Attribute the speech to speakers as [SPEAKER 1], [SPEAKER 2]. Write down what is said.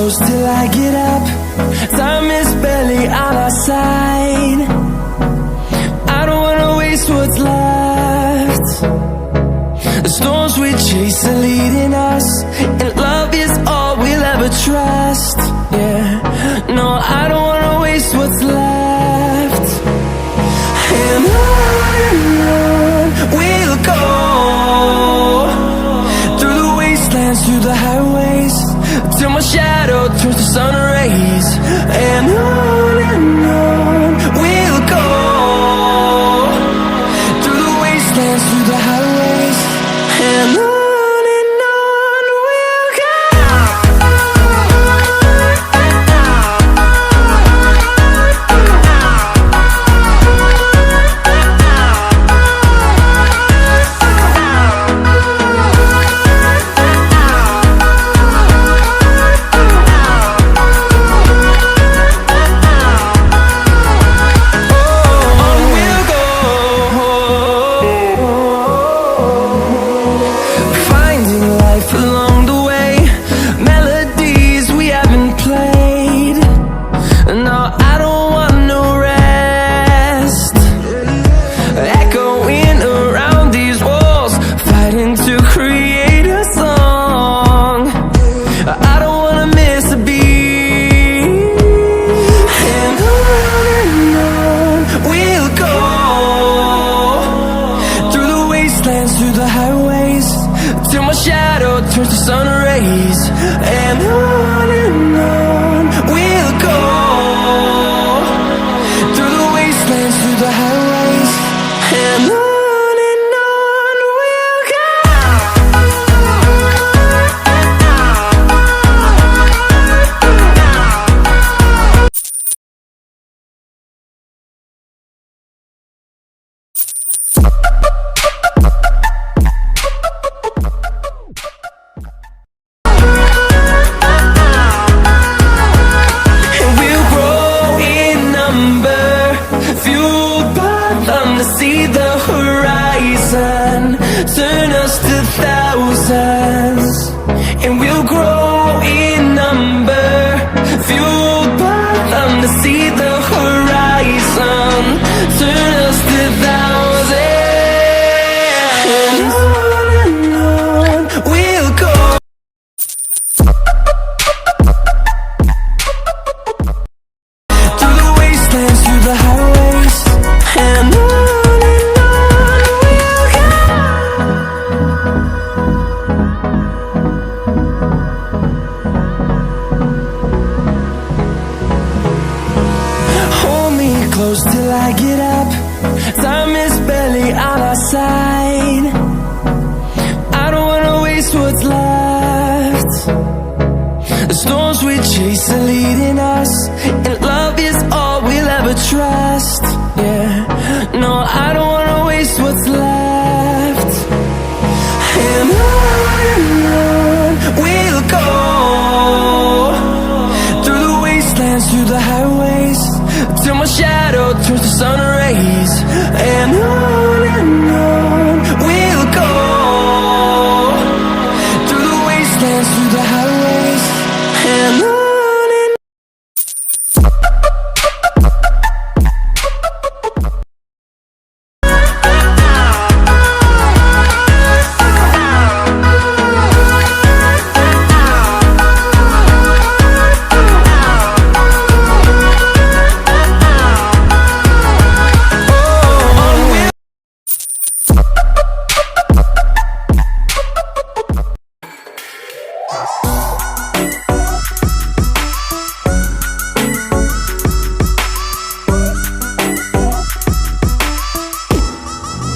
[SPEAKER 1] close till I get up. Time is barely on our side. I don't wanna waste what's left. The storms we chase are leading us, and love is all we'll ever trust. Yeah, no, I don't wanna waste what's left. And on we'll go, through the wastelands, through the highways, till my shadow turns to sun rays. And on we'll go, through the wastelands, through the highways, and on we'll go. Through the highways, till my shadow turns to sun rays. And on we'll go, through the wastelands, through the highways, and on we'll go. See the horizon, turn us to thousands, and we'll grow in number, fueled by them to see the horizon, turn us to thousands, and on we'll go. Through the wastelands, through the highways, and on. Close till I get up. Time is barely on our side. I don't wanna waste what's left. The storms we chase are leading us, and love is all we'll ever trust. Yeah, no, I don't wanna waste what's left. And on we'll go, through the wastelands, through the highways, till my shadow turns to sun rays. And on